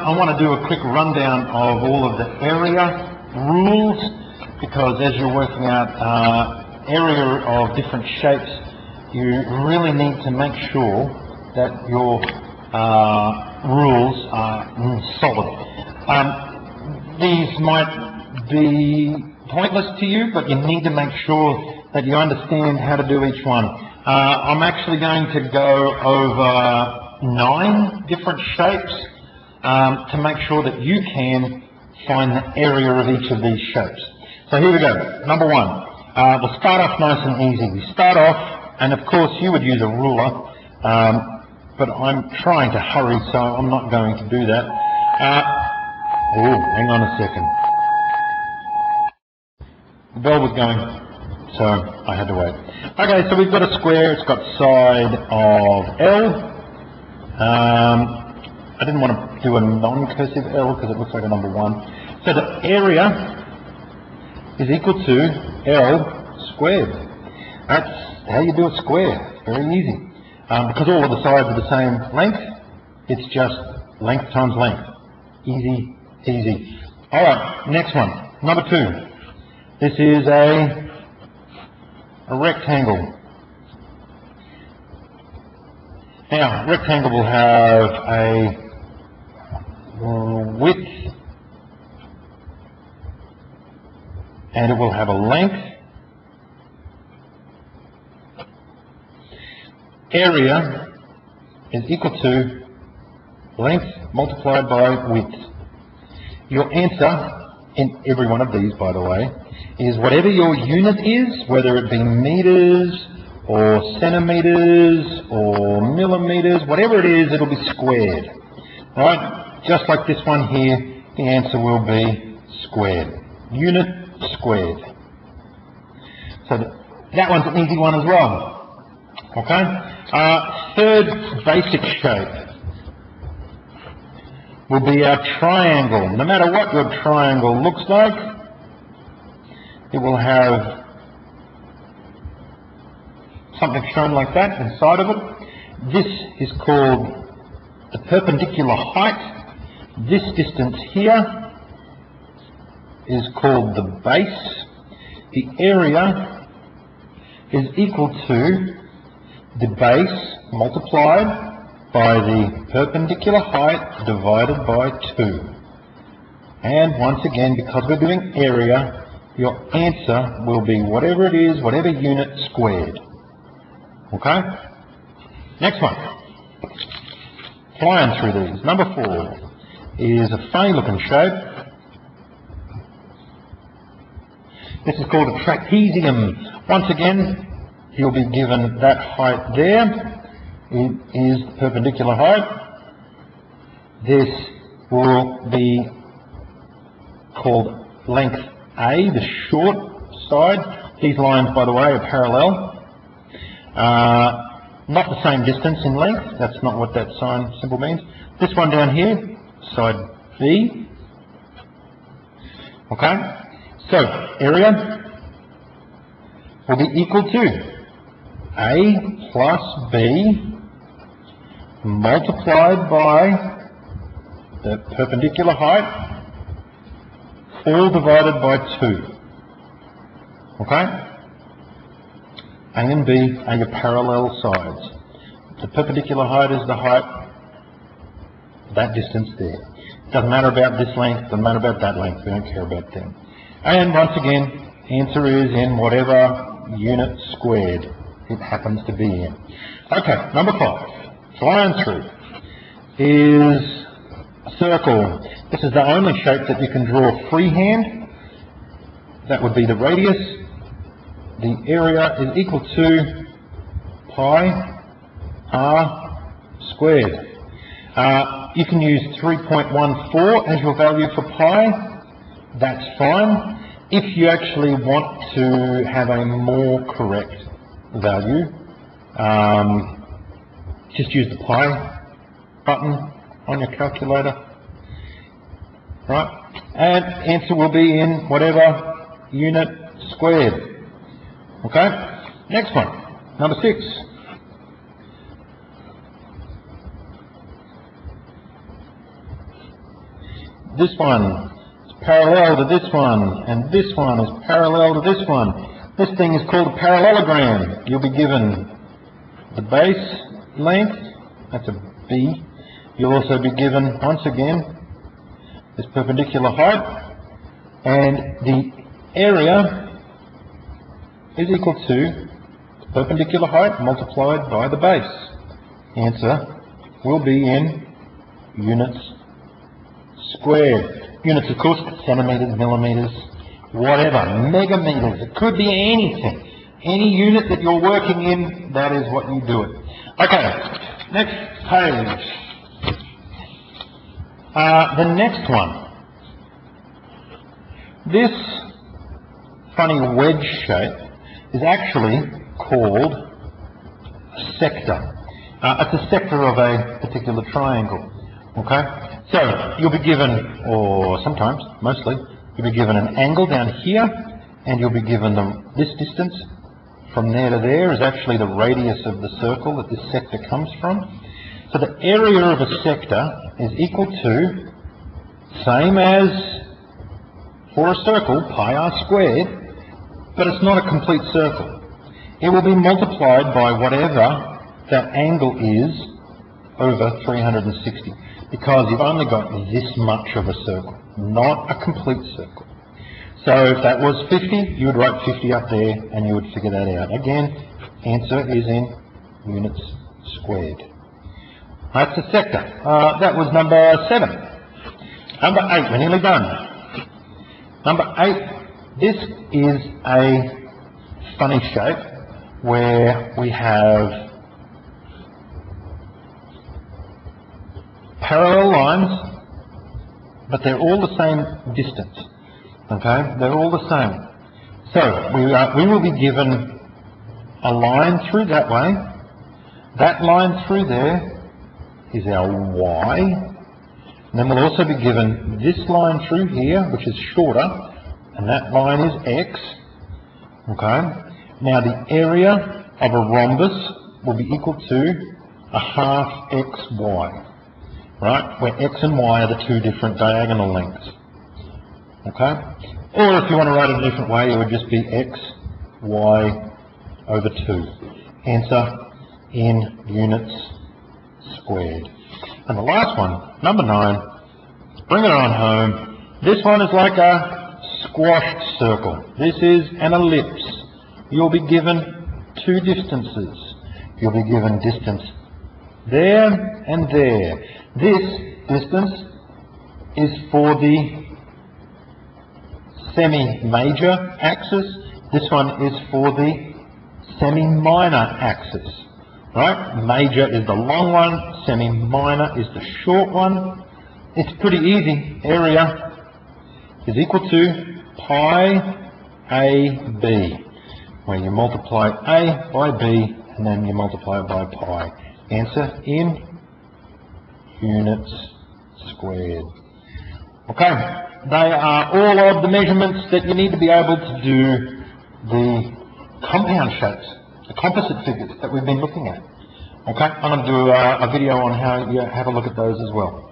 I want to do a quick rundown of all of the area rules, because as you're working out area of different shapes, you really need to make sure that your rules are solid. These might be pointless to you, but you need to make sure that you understand how to do each one. I'm actually going to go over 9 different shapes to make sure that you can find the area of each of these shapes. So here we go. Number 1. We'll start off nice and easy. We start off, and of course you would use a ruler, but I'm trying to hurry, so I'm not going to do that. Oh, hang on a second. The bell was going, so I had to wait. Okay, so we've got a square. It's got side of L. I didn't want to do a non-cursive L because it looks like a number 1. So the area is equal to L squared. That's how you do a square. Very easy. Because all of the sides are the same length, it's just length times length. Easy, easy. All right, next one. Number 2. This is a rectangle. Now, rectangle will have a width, and it will have a length. Area is equal to length multiplied by width. Your answer in every one of these, by the way, is whatever your unit is, whether it be meters or centimeters or millimeters, whatever it is, it'll be squared. Right? Just like this one here, the answer will be squared. Unit squared. So that one's an easy one as well. Okay? Third basic shape will be our triangle. No matter what your triangle looks like, it will have something shown like that inside of it. This is called the perpendicular height. This distance here is called the base. The area is equal to the base multiplied by the perpendicular height divided by 2. And once again, because we're doing area, your answer will be whatever it is, whatever unit squared. Okay? Next one. Flying through these. Number 4 is a funny looking shape. This is called a trapezium. Once again, you'll be given that height there. It is the perpendicular height. This will be called length A, the short side. These lines, by the way, are parallel. Not the same distance in length. That's not what that symbol means. This one down here, side B. Okay? So, area will be equal to A plus B multiplied by the perpendicular height, all divided by 2. Okay? A and B are your parallel sides. The perpendicular height is the height, that distance there. Doesn't matter about this length, doesn't matter about that length, we don't care about them. And once again, answer is in whatever unit squared it happens to be in. Okay, number 5. Flying through is a circle. This is the only shape that you can draw freehand. That would be the radius. The area is equal to pi r squared. You can use 3.14 as your value for pi. That's fine. If you actually want to have a more correct value, just use the pi button on your calculator. Right? And answer will be in whatever unit squared. Okay? Next one. Number 6. this one is parallel to this one, and this one is parallel to this one. This thing is called a parallelogram. You'll be given the base length, that's a B. You'll also be given, once again, this perpendicular height, and the area is equal to the perpendicular height multiplied by the base. Answer will be in units squared. Units, of course, centimetres, millimetres, whatever, megameters. It could be anything. Any unit that you're working in, that is what you do it. Okay, next page. The next one. This funny wedge shape is actually called a sector. It's a sector of a particular triangle. Okay? So, you'll be given, or sometimes, mostly, you'll be given an angle down here, and you'll be given this distance from there to there is actually the radius of the circle that this sector comes from. So the area of a sector is equal to, same as for a circle, pi r squared, but it's not a complete circle. It will be multiplied by whatever that angle is over 360, because you've only got this much of a circle, not a complete circle. So if that was 50, you would write 50 up there and you would figure that out. Again, answer is in units squared. That's a sector. That was number 7. Number 8, we're nearly done. Number 8, this is a funny shape where we have parallel lines, but they're all the same distance. Okay, they're all the same. So we will be given a line through that way. That line through there is our y. And then we'll also be given this line through here, which is shorter, and that line is x. Okay. Now the area of a rhombus will be equal to a half xy. Right, where x and y are the two different diagonal lengths. Okay? Or if you want to write it a different way, it would just be x, y over 2. Answer in units squared. And the last one, number 9, bring it on home. This one is like a squashed circle. This is an ellipse. You'll be given two distances. You'll be given distance there and there. This distance is for the semi-major axis. This one is for the semi-minor axis. Right? Major is the long one, semi-minor is the short one. It's pretty easy. Area is equal to pi AB, where you multiply A by B and then you multiply it by pi. Answer in units squared. Okay, they are all of the measurements that you need to be able to do the compound shapes, the composite figures that we've been looking at. Okay, I'm going to do a video on how you have a look at those as well.